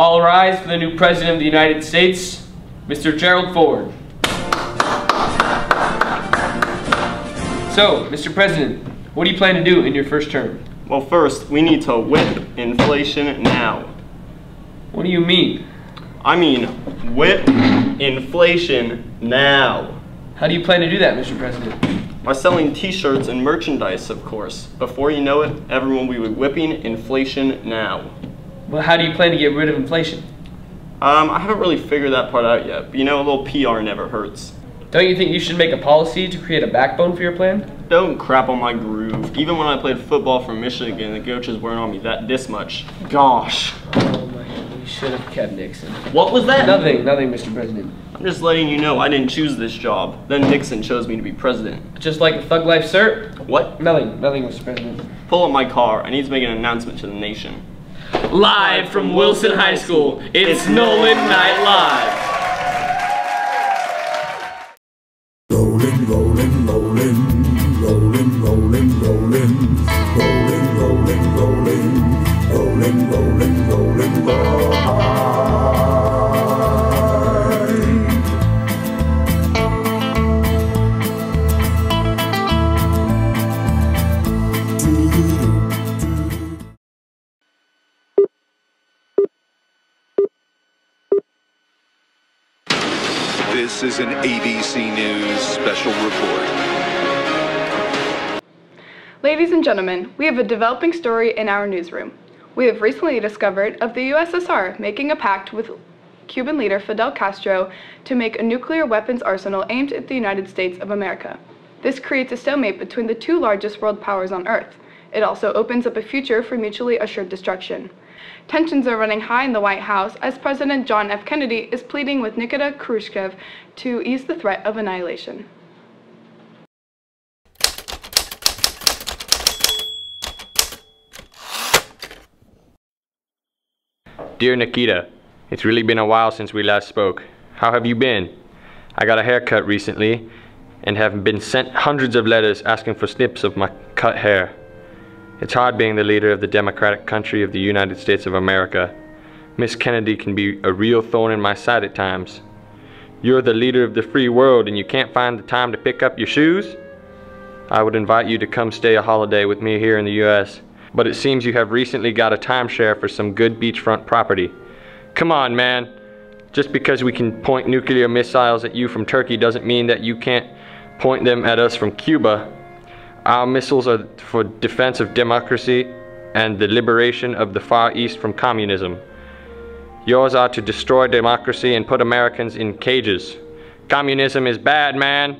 All rise for the new President of the United States, Mr. Gerald Ford. So, Mr. President, what do you plan to do in your first term? Well, first, we need to whip inflation now. What do you mean? I mean, whip inflation now. How do you plan to do that, Mr. President? By selling t-shirts and merchandise, of course. Before you know it, everyone will be whipping inflation now. Well, how do you plan to get rid of inflation? I haven't really figured that part out yet, but you know, a little PR never hurts. Don't you think you should make a policy to create a backbone for your plan? Don't crap on my groove. Even when I played football for Michigan, the coaches weren't on me this much. Gosh. Oh my God, we should have kept Nixon. What was that? Nothing, Mr. President. I'm just letting you know I didn't choose this job. Then Nixon chose me to be president. Just like the Thug Life, sir? What? Nothing, Mr. President. Pull up my car. I need to make an announcement to the nation. Live from Wilson High School, it's Nolan Night Live. Rolling, rolling, rolling, rolling, rolling, rolling, rolling, rolling, rolling, rolling, rolling, rolling, This is an ABC News special report. Ladies and gentlemen, we have a developing story in our newsroom. We have recently discovered of the USSR making a pact with Cuban leader Fidel Castro to make a nuclear weapons arsenal aimed at the United States of America. This creates a stalemate between the two largest world powers on Earth. It also opens up a future for mutually assured destruction. Tensions are running high in the White House as President John F. Kennedy is pleading with Nikita Khrushchev to ease the threat of annihilation. Dear Nikita, it's really been a while since we last spoke. How have you been? I got a haircut recently and have been sent hundreds of letters asking for snips of my cut hair. It's hard being the leader of the democratic country of the United States of America. Miss Kennedy can be a real thorn in my side at times. You're the leader of the free world and you can't find the time to pick up your shoes? I would invite you to come stay a holiday with me here in the US, but it seems you have recently got a timeshare for some good beachfront property. Come on, man. Just because we can point nuclear missiles at you from Turkey doesn't mean that you can't point them at us from Cuba. Our missiles are for defense of democracy and the liberation of the Far East from communism. Yours are to destroy democracy and put Americans in cages. Communism is bad, man.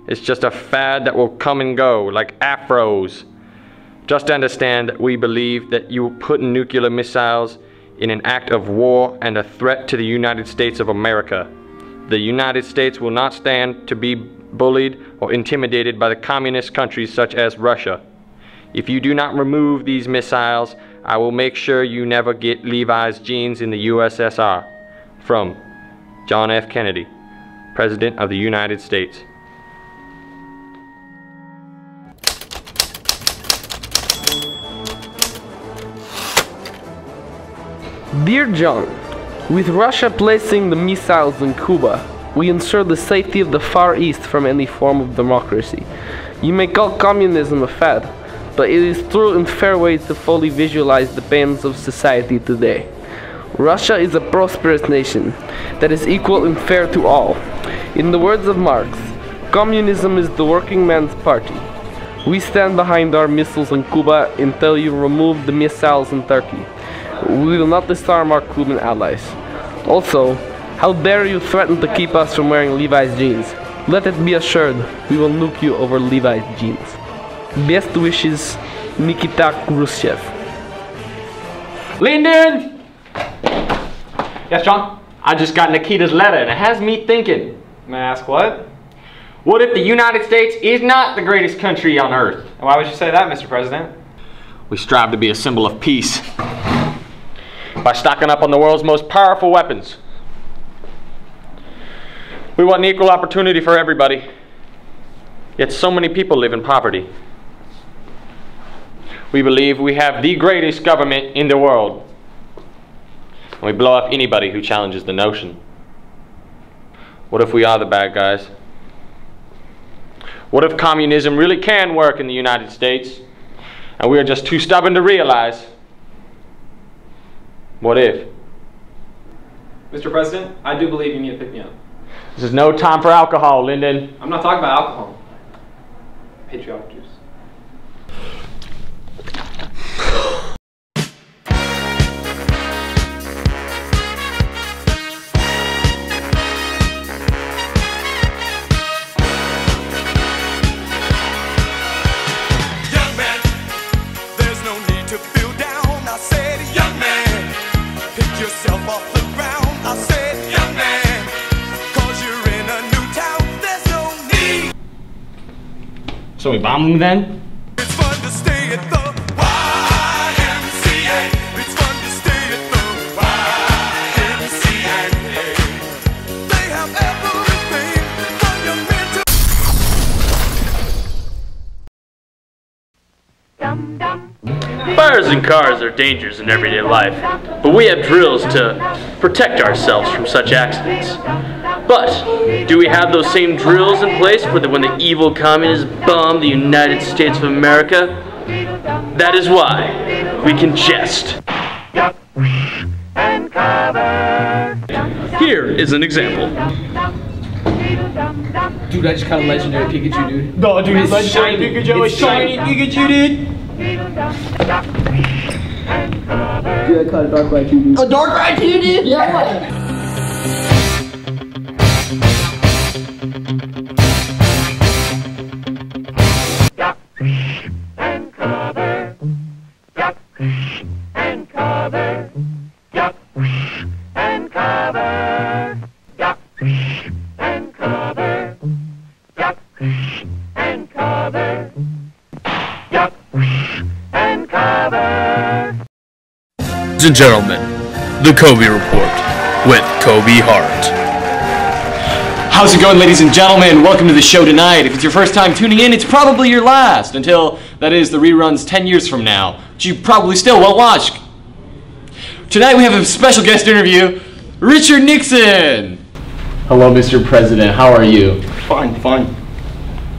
It's just a fad that will come and go, like afros. Just understand that we believe that you put nuclear missiles in an act of war and a threat to the United States of America. The United States will not stand to be bullied or intimidated by the communist countries such as Russia. If you do not remove these missiles, I will make sure you never get Levi's jeans in the USSR. From John F. Kennedy, President of the United States. Dear John, with Russia placing the missiles in Cuba, we ensure the safety of the Far East from any form of democracy. You may call communism a fad, but it is true and fair way to fully visualize the pains of society today. Russia is a prosperous nation that is equal and fair to all. In the words of Marx, communism is the working man's party. We stand behind our missiles in Cuba until you remove the missiles in Turkey. We will not disarm our Cuban allies. Also, how dare you threaten to keep us from wearing Levi's jeans? Let it be assured, we will nuke you over Levi's jeans. Best wishes, Nikita Khrushchev. Lyndon! Yes, John? I just got Nikita's letter and it has me thinking. May I ask what? What if the United States is not the greatest country on earth? And why would you say that, Mr. President? We strive to be a symbol of peace by stocking up on the world's most powerful weapons. We want equal opportunity for everybody, yet so many people live in poverty. We believe we have the greatest government in the world. and we blow up anybody who challenges the notion. What if we are the bad guys? What if communism really can work in the United States, and we are just too stubborn to realize? What if? Mr. President, I do believe you need to pick me up. This is no time for alcohol, Lyndon. I'm not talking about alcohol. Patriotic juice. So we bomb them then? It's fun to stay at the YMCA. It's fun to stay at the YMCA. They have everything for young men to. Fires and cars are dangers in everyday life, but we have drills to protect ourselves from such accidents. But do we have those same drills in place for when the evil communists bomb the United States of America? That is why we can jest. Here is an example. Dude, I just caught a legendary Pikachu, dude. No, dude, it's legendary Pikachu. It's shiny Pikachu, dude. Dude, I caught a dark Raichu, dude. A dark Raichu, dude? Yeah. Ladies and gentlemen, the Kobe Report with Kobe Hart. How's it going, ladies and gentlemen? Welcome to the show tonight. If it's your first time tuning in, it's probably your last, until, that is, the reruns 10 years from now, which you probably still won't watch. Tonight we have a special guest interview, Richard Nixon. Hello, Mr. President. How are you? Fine, fine.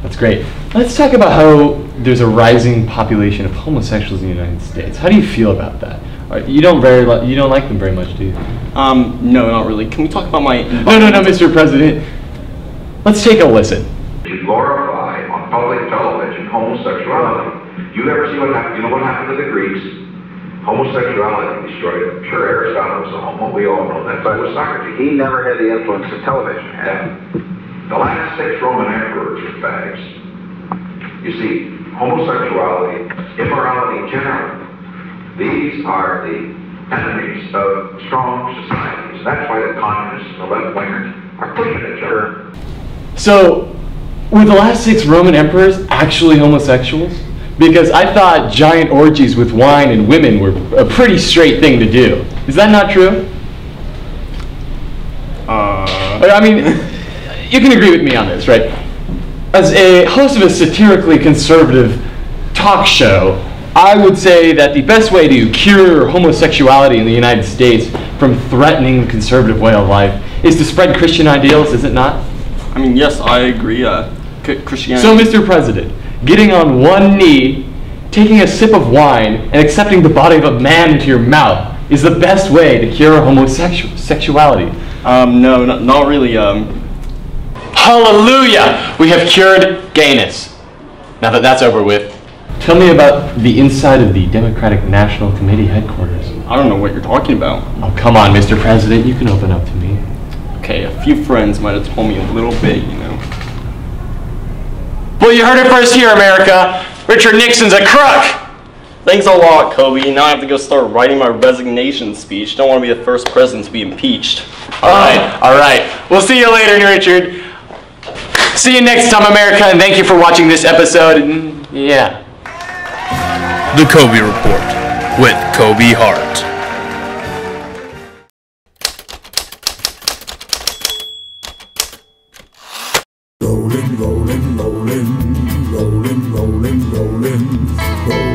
That's great. Let's talk about how there's a rising population of homosexuals in the United States. How do you feel about that? You don't like them very much, do you? No, not really. Can we talk about my No, Mr. President. Let's take a listen. To glorify on public television homosexuality. You ever see what happened? You know what happened to the Greeks? Homosexuality destroyed it. Sure, Aristotle was a homo. We all know that. But with Socrates, he never had the influence of television. Yeah. The last 6 Roman emperors were fags. You see, homosexuality, immorality generally, these are the enemies of strong societies. That's why the communists and the left-wingers are pushing each other. So, were the last 6 Roman emperors actually homosexuals? Because I thought giant orgies with wine and women were a pretty straight thing to do. Is that not true? I mean, you can agree with me on this, right? As a host of a satirically conservative talk show, I would say that the best way to cure homosexuality in the United States from threatening the conservative way of life is to spread Christian ideals, is it not? I mean, yes, I agree. Christianity. So, Mr. President, getting on one knee, taking a sip of wine, and accepting the body of a man into your mouth is the best way to cure homosexuality. No, not really. Hallelujah! We have cured gayness. Now that that's over with, tell me about the inside of the Democratic National Committee headquarters. I don't know what you're talking about. Oh, come on, Mr. President, you can open up to me. Okay, a few friends might have told me a little bit, you know. Well, you heard it first here, America. Richard Nixon's a crook! Thanks a lot, Kobe. Now I have to go start writing my resignation speech. Don't want to be the first president to be impeached. All right. We'll see you later, Richard. See you next time, America, and thank you for watching this episode. And yeah. The Kobe Report with Kobe Hart. Rolling, rolling, rolling, rolling, rolling, rolling, rolling.